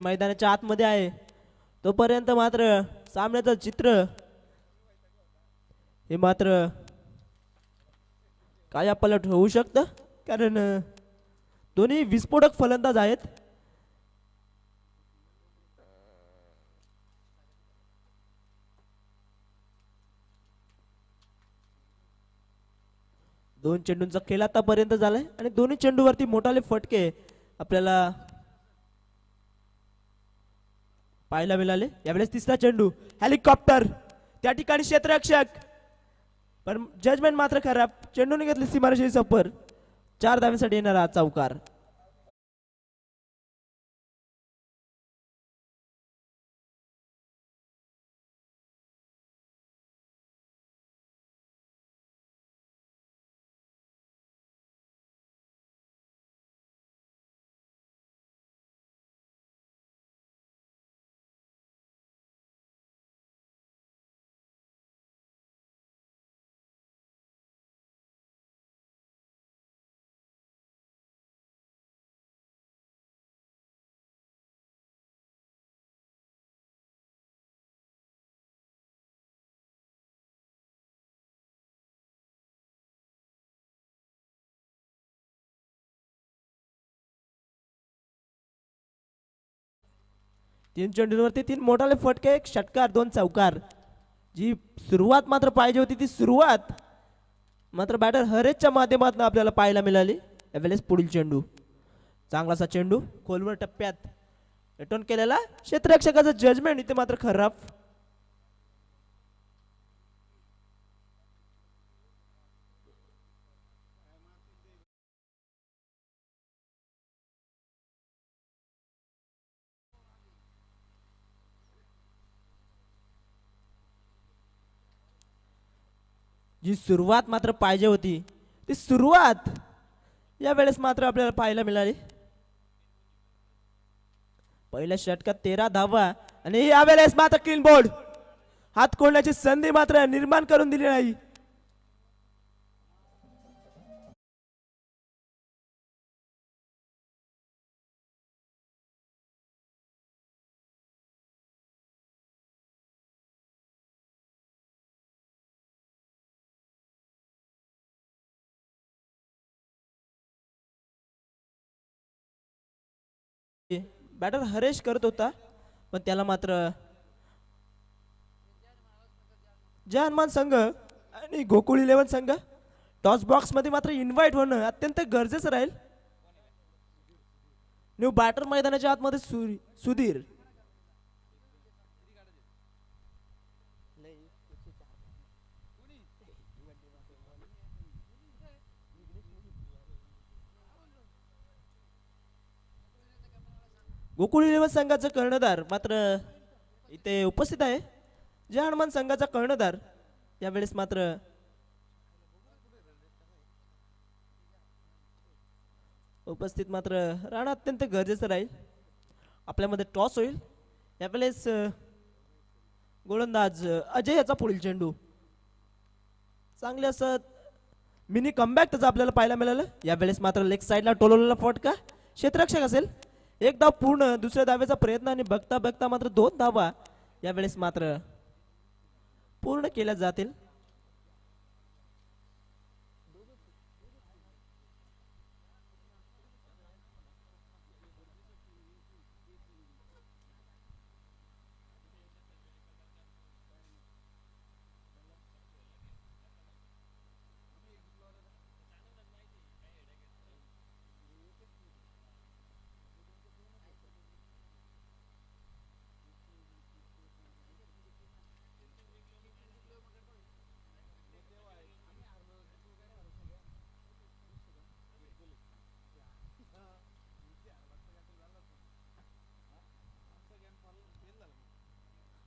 मैदानाच्या आतमध्ये आहे तोपर्यंत मात्र सामन्याचं चित्र हे मात्र कायापालट होऊ शकतं, कारण दोन्ही विस्फोटक फलंदाज आहेत. दोन चेंडूंचा खेळ आतापर्यंत झालाय आणि दोन्ही चेंडूवरती मोठाले फटके आपल्याला पाहायला मिळाले. यावेळेस तिसरा चेंडू हेलिकॉप्टर, त्या ठिकाणी क्षेत्ररक्षक, पण जजमेंट मात्र खराब. चेंडूने घेतली सीमारेषेची सफर. 4 धावांसाठी येणारा हा चौकार. तीन चेंडूंवरती 3 मोठाले फटके, 1 षटकार, 2 चौकार. जी सुरुवात मात्र पाहिजे होती ती सुरुवात मात्र बॅटर हरेशच्या माध्यमातून आपल्याला पाहायला मिळाली. यावेळेस पुढील चेंडू, चांगलासा चेंडू खोलवर टप्प्यात रिटर्न केलेला. क्षेत्ररक्षकाचं जजमेंट इथे मात्र खराब. जी सुरुवात मात्र पाहिजे होती ती सुरुवात या वेळेस मात्र आपल्याला पाहायला मिळाली. पहिल्या षटकात 13 धावा आणि यावेळेस मात्र क्लीन बोर्ड. हात खोलण्याची संधी मात्र निर्माण करून दिली नाही. बॅटर हरेश करत होता, पण त्याला मात्र जय हनुमान संघ आणि गोकुळ 11 संघ टॉस बॉक्स मध्ये मात्र इन्व्हाइट होणं अत्यंत गरजेचं राहील. न्यू बॅटर मैदानाच्या आतमध्ये सुधीर. गोकुळ 11 संघाचा कर्णधार मात्र इथे उपस्थित आहे. जय हनुमान संघाचा कर्णधार यावेळेस मात्र उपस्थित मात्र राहणं अत्यंत गरजेचं राहील. आपल्यामध्ये टॉस होईल. यावेळेस गोलंदाज अजय याचा पुढील चेंडू. चांगले असं मिनी कमबॅक त्याचा आपल्याला पाहायला मिळालं. यावेळेस मात्र लेग साईडला टोलवलेला फटका. क्षेत्ररक्षक असेल. 1 धाव पूर्ण. दुसऱ्या धावेचा प्रयत्न आणि बघता बघता मात्र 2 धावा यावेळेस मात्र पूर्ण केल्या जातील.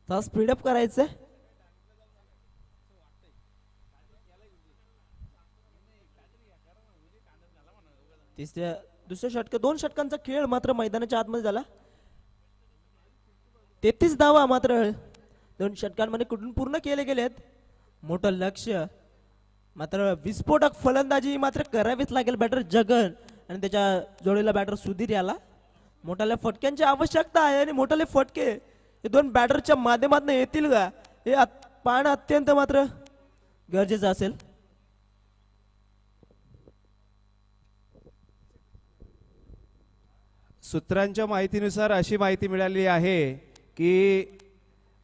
स्पीडअप करायचं. तिसऱ्या दुसऱ्या षटक 2 षटकांचा खेळ मात्र मैदानाच्या आतमध्ये झाला. 33 धावा मात्र 2 षटकांमध्ये कुठून पूर्ण केले गेलेत. मोठं लक्ष मात्र विस्फोटक फलंदाजी मात्र करावीच लागेल बॅटर जगन आणि त्याच्या जोडीला बॅटर सुधीर याला. मोठाल्या फटक्यांची आवश्यकता आहे आणि मोठाले फटके हे दोन बॅटरच्या माध्यमातून येतील का हे पाहणं अत्यंत मात्र गरजेचं असेल. सूत्रांच्या माहितीनुसार अशी माहिती मिळाली आहे की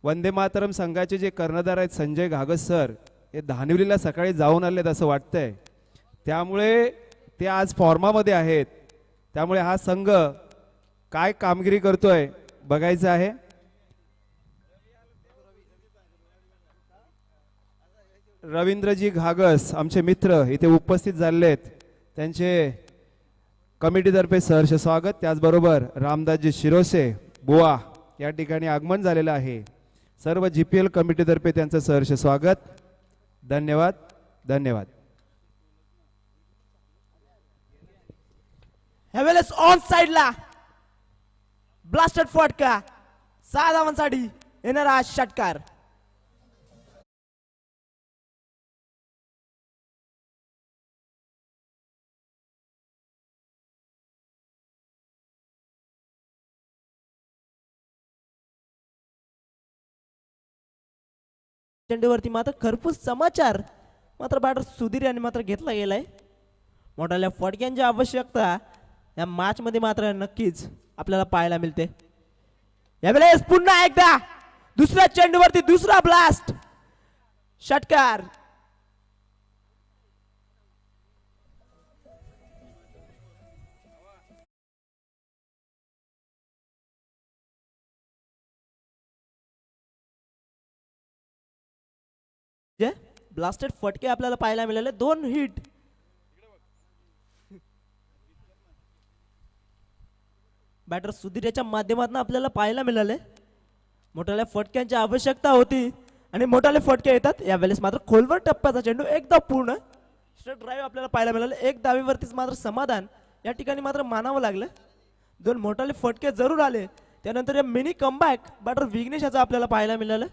वंदे मातरम संघाचे जे कर्णधार आहेत संजय घागस सर हे धानिवलीला सकाळी जाऊन आलेत असं वाटतंय. त्यामुळे ते आज फॉर्मामध्ये आहेत. त्यामुळे हा संघ काय कामगिरी करतोय बघायचं आहे. रवींद्रजी घागस आमचे मित्र इथे उपस्थित झालेत. त्यांचे कमिटीतर्फे सहर्ष स्वागत. त्याचबरोबर रामदासजी शिरोसे बुवा या ठिकाणी आगमन झालेलं आहे. सर्व GPL कमिटीतर्फे त्यांचं सहर्ष स्वागत. धन्यवाद धन्यवाद. ह्यावेळेस ऑन साइडला ब्लास्टेड फटका 6 धावांसाठी येणारा षटकार. चेंडूवरती मात्र खरपूस समाचार मात्र बॅटर सुधीर यांनी मात्र घेतला गेलाय. मोठ्या फटक्यांची आवश्यकता या मॅच मध्ये मात्र नक्कीच आपल्याला पाहायला मिळते. यावेळेस पुन्हा एकदा दुसऱ्या चेंडूवरती दुसरा ब्लास्ट षटकार. ब्लास्टेड फटके आपल्याला पाहायला मिळाले. 2 हिट बॅटर सुधीर याच्या माध्यमातून आपल्याला पाहायला मिळाले. मोठ्या फटक्यांची आवश्यकता होती आणि मोठाले फटके येतात. यावेळेस मात्र खोलवर टप्प्याचा चेंडू एकदा पूर्ण स्ट्रेट ड्राईव्ह आपल्याला पाहायला मिळाले. एक धावेवरतीच मात्र समाधान या ठिकाणी मात्र मानावं लागलं. 2 मोठाले फटके जरूर आले. त्यानंतर या मिनी कमबॅक बॅटर विघ्नेश याचा आपल्याला पाहायला मिळालं.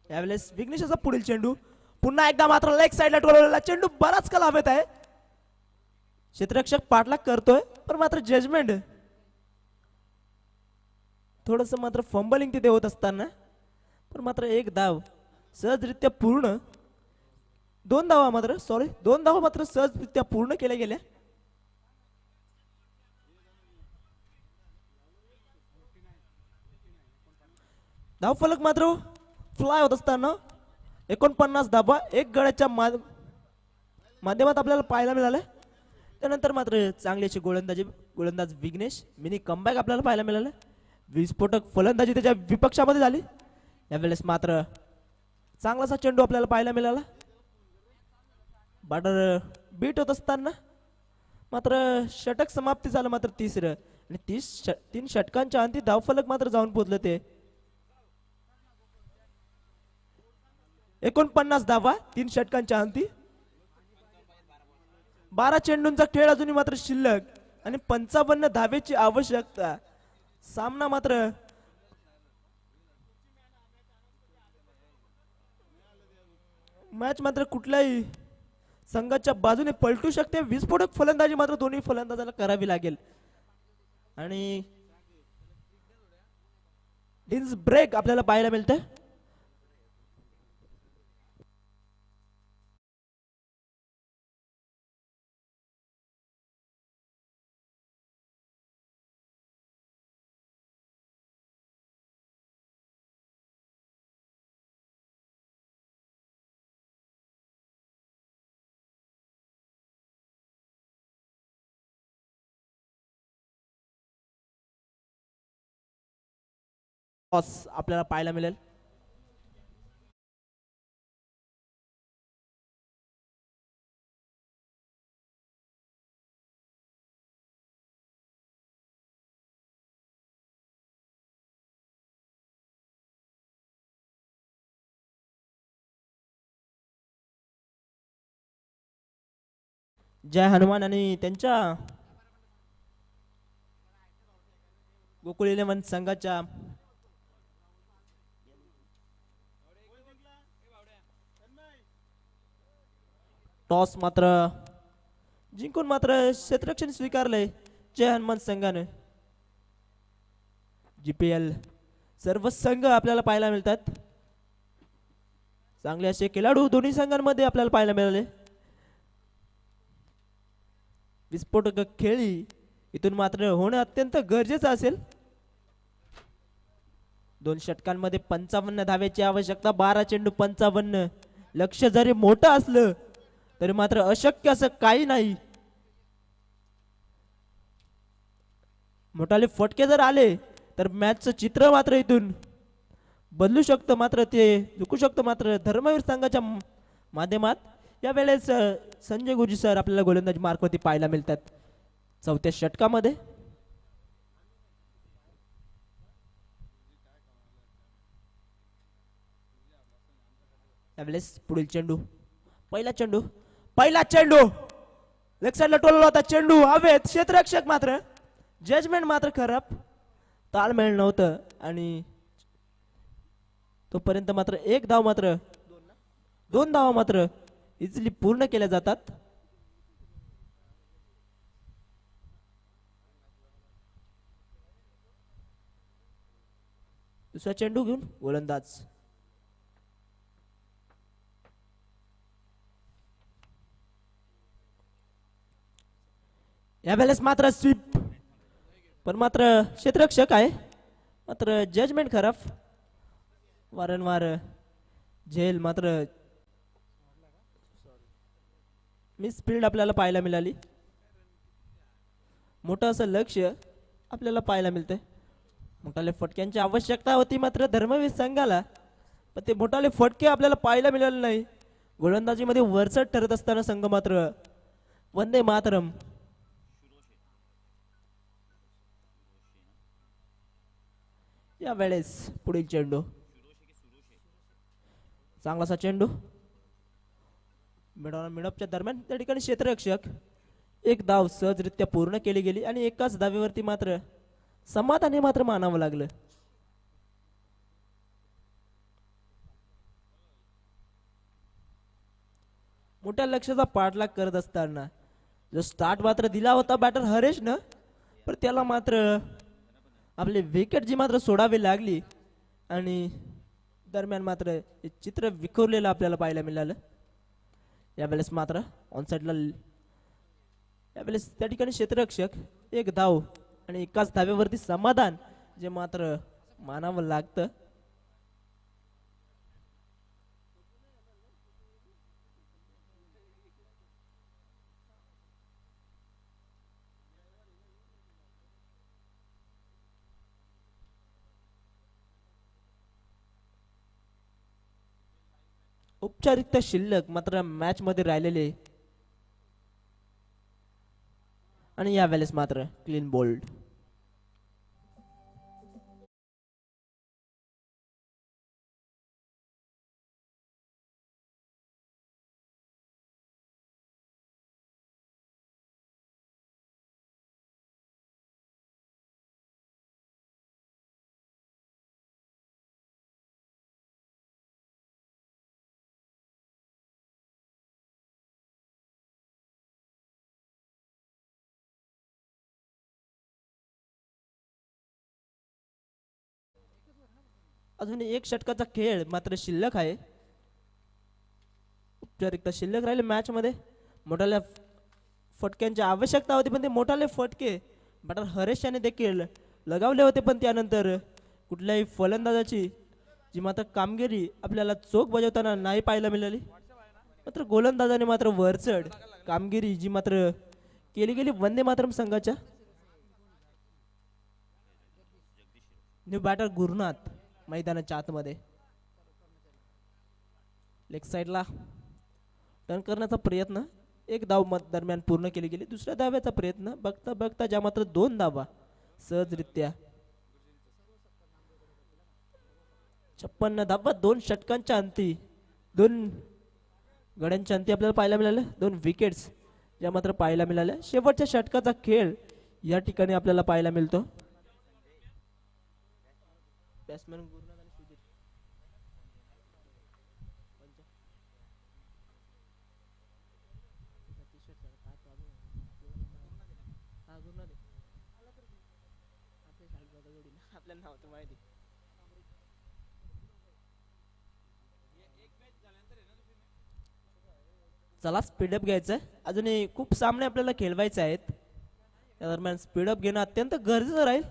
यावेळेस विघ्नेशाचा पुढील चेंडू पुन्हा एकदा मात्र लेग साइडला टोलवलेला चेंडू बराच काल हवेत आहे. क्षेत्ररक्षक पाठलाग करतोय पण मात्र जजमेंट थोडस मात्र फंबलिंग तिथे होत असताना पण मात्र एक धाव सहजरित्या पूर्ण 2 धावा मात्र सहजरित्या पूर्ण केल्या गेल्या. धावफलक मात्र फ्लाय होत असताना 49 धावा एक गड्याच्या माध्यमात आपल्याला पाहायला मिळालं. त्यानंतर मात्र चांगली अशी गोलंदाज विघ्नेश मिनी कमबॅक आपल्याला पाहायला मिळालं. विस्फोटक फलंदाजी त्याच्या विपक्षामध्ये झाली. यावेळेस मात्र चांगलासा चेंडू आपल्याला पाहायला मिळाला. बॅटर बीट होत असताना मात्र षटक समाप्ती झालं मात्र तिसरं आणि 3 षटकांच्या अंती धावफलक मात्र जाऊन पोहोचलं. ते 49 धावा 3 षटकांच्या अंती. 12 चेंडूंचा खेळ अजूनही मात्र शिल्लक आणि 55 धावेची आवश्यकता. सामना मात्र मॅच मात्र कुठल्याही संघाच्या बाजूने पलटू शकते. विस्फोटक फलंदाजी मात्र दोन्ही फलंदाजांना करावी लागेल आणि डिन्स ब्रेक आपल्याला पाहायला मिळते. आपल्याला पाहायला मिळेल. जय हनुमान आणि त्यांच्या गोकुळ 11 संघाच्या टॉस मात्र जिंकून मात्र क्षेत्ररक्षण स्वीकारलंय जय हनुमान संघाने. GPL सर्व संघ आपल्याला पाहायला मिळतात. चांगले असे खेळाडू दोन्ही संघांमध्ये आपल्याला पाहायला मिळाले. विस्फोटक खेळी इथून मात्र होणं अत्यंत गरजेचं असेल. 2 षटकांमध्ये 55 धावेची आवश्यकता. 12 चेंडू 55. लक्ष जरी मोठं असलं तरी मात्र अशक्य असं काही नाही. मोठाले फटके जर आले तर मॅचचं चित्र मात्र इथून बदलू शकतं. मात्र ते झुकू शकतं. मात्र धर्मवीर संघाच्या माध्यमात यावेळेस संजय गुरुजी सर आपल्याला गोलंदाजी मार्कवरती पाहायला मिळतात 4थ्या षटकामध्ये. यावेळेस पुढील चेंडू. पहिला चेंडू लेग साईडला टोलला होता चेंडू हवेत. क्षेत्ररक्षक मात्र जजमेंट मात्र खराब. ताळमेळ नव्हतं आणि तोपर्यंत मात्र 1 धाव मात्र 2 धावा मात्र इझिली पूर्ण केल्या जातात. दुसरा चेंडू घेऊन गोलंदाज. यावेळेस मात्र स्वीप पण मात्र क्षेत्ररक्षक आहे. मात्र जजमेंट खराब. वारंवार झेल मात्र मिस फील्ड आपल्याला पाहायला मिळाली. मोठं असं लक्ष आपल्याला पाहायला मिळतंय. मोठाले फटक्यांची आवश्यकता होती मात्र धर्मवीर संघाला. पण ते मोठाले फटके आपल्याला पाहायला मिळाले नाही. गोलंदाजीमध्ये वरचढ ठरत असताना संघ मात्र वंदे मातरम. यावेळेस पुढील चेंडू. चांगलासा चेंडू मिडअपच्या दरम्यान त्या ठिकाणी क्षेत्ररक्षक. 1 धाव सहजरित्या पूर्ण केली गेली आणि एकाच धावेवरती मात्र समाधानी मात्र मानावं लागलं. मोठ्या लक्ष्याचा पाठलाग करत असताना जो स्टार्ट मात्र दिला होता बॅटर हरेश न पण त्याला मात्र आपली विकेट जी मात्र सोडावी लागली आणि दरम्यान मात्र चित्र विखुरलेलं आपल्याला पाहायला मिळालं. यावेळेस मात्र ऑनसाइडला यावेळेस त्या ठिकाणी क्षेत्ररक्षक 1 धाव आणि एकाच धावेवरती समाधान जे मात्र मानावं लागतं. औपचारिकता शिल्लक मात्र मॅच मध्ये राहिलेले आणि यावेळेस मात्र क्लीन बोल्ड. अजून 1 षटकाचा खेळ मात्र शिल्लक आहे. औपचारिकता शिल्लक राहिले मॅच मध्ये. मोठाल्या फटक्यांची आवश्यकता होती पण ते मोठाले फटके बॅटर हरेश याने देखील लगावले होते पण त्यानंतर कुठल्याही फलंदाजाची जी मात्र कामगिरी आपल्याला चोख बजावताना नाही पाहायला मिळाली. मात्र गोलंदाजाने मात्र वरचढ कामगिरी जी मात्र केली गेली वंदे मातरम संघाच्या. न्यू बॅटर गुरुनाथ मैदानाच्या आतमध्ये लेग साइडला टर्न करण्याचा प्रयत्न. 1 धाव मत दरम्यान पूर्ण केली गेली. दुसऱ्या धाव्याचा प्रयत्न बघता बघता ज्या मात्र 2 धावा सहजरित्या 56 धावा 2 षटकांच्या अंती 2 गड्यांच्या अंती आपल्याला पाहायला मिळालं. 2 विकेट्स ज्या मात्र पाहायला मिळाल्या. शेवटच्या षटकाचा खेळ या ठिकाणी आपल्याला पाहायला मिळतो. बॅट्समॅन गुरुनाथ आणि सुधीर आपल्याला नव्हतं माहिती. चला स्पीडअप घ्यायचं. अजूनही खूप सामने आपल्याला खेळवायचे आहेत. त्या दरम्यान स्पीडअप घेणं अत्यंत गरजेचं राहील.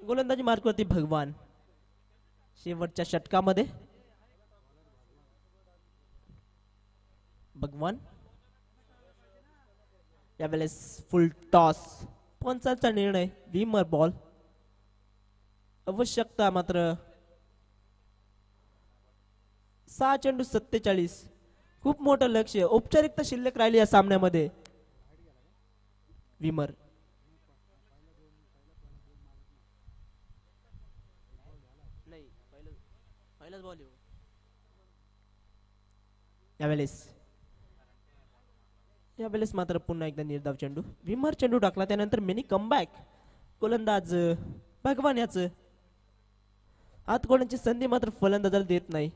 गोलंदाजी मार्कवरती भगवान शेवटच्या षटकामध्ये. भगवान यावेळेस फुल टॉस. पंचांचा निर्णय. विमर बॉल. आवश्यकता मात्र 6 चेंडू 47. खूप मोठं लक्ष. औपचारिकता शिल्लक राहिली या सामन्यामध्ये. विमर नाही पहिलाच बॉल. यावेळेस मात्र पुन्हा एकदा निर्धाव चेंडू. विमर चेंडू टाकला त्यानंतर मिनी कमबॅक. गोलंदाज भगवान याच हात कोणाची संधी मात्र फलंदाजाला देत नाही.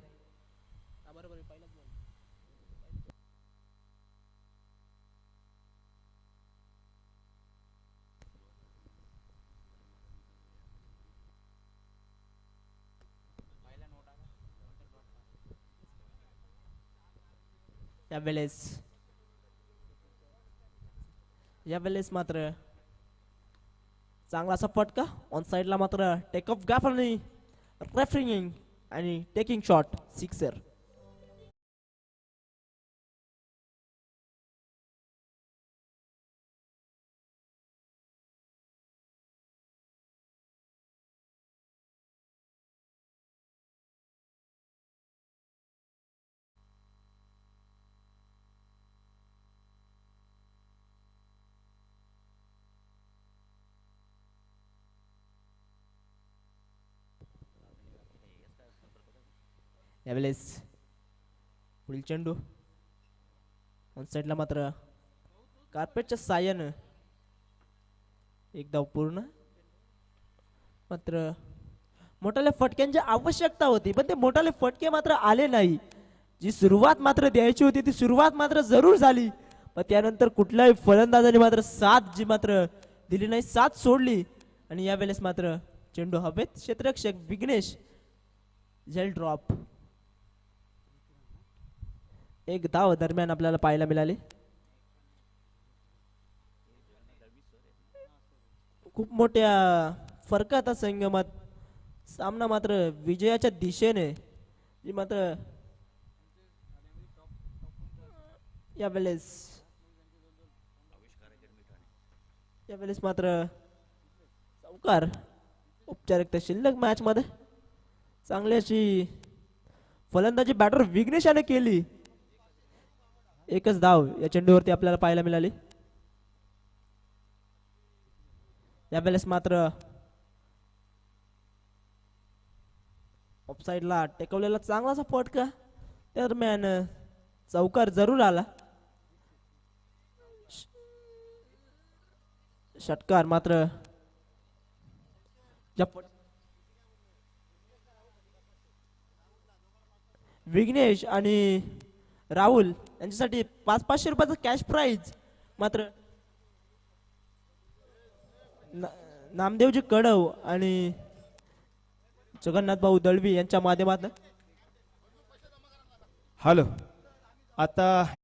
यावेळेस मात्र चांगला असा फटका. ऑन साइडला मात्र टेक ऑफ गॅप आणि रेफरिंग आणि टेकिंग शॉट. सिक्सर. यावेळेस पुढील चेंडू ऑन साइडला मात्र कार्पेटच्या साह्यानं एक धाव पूर्ण. मात्र मोठाले फटक्यांची आवश्यकता होती पण ते मोठाले फटके मात्र आले नाही. जी सुरुवात मात्र द्यायची होती ती सुरुवात मात्र जरूर झाली पण त्यानंतर कुठल्याही फलंदाजाने मात्र साथ जी मात्र दिली नाही. साथ सोडली आणि यावेळेस मात्र चेंडू हवेत. क्षेत्ररक्षक विघ्नेश झेल ड्रॉप. एक धाव दरम्यान आपल्याला पाहायला मिळाली. खूप मोठ्या फरकात संगमात सामना मात्र विजयाच्या दिशेने जी मात्र यावेळेस मात्र चौकार. औपचारिकता शिल्लक मॅच मध्ये चांगली अशी फलंदाजी बॅटर विघ्नेशाने केली. एकच धाव या चेंडूवरती आपल्याला पाहायला मिळाली. यावेळेस मात्र ऑफसाइडला टेकवलेला चांगलासा फटका. त्या दरम्यान चौकार जरूर आला. षटकार मात्र विघ्नेश आणि राहुल यांच्यासाठी 500 रुपयाचा कॅश प्राइज. मात्र नामदेवजी कडव आणि जगन्नाथ भाऊ दळवी यांच्या माध्यमातून हॅलो आता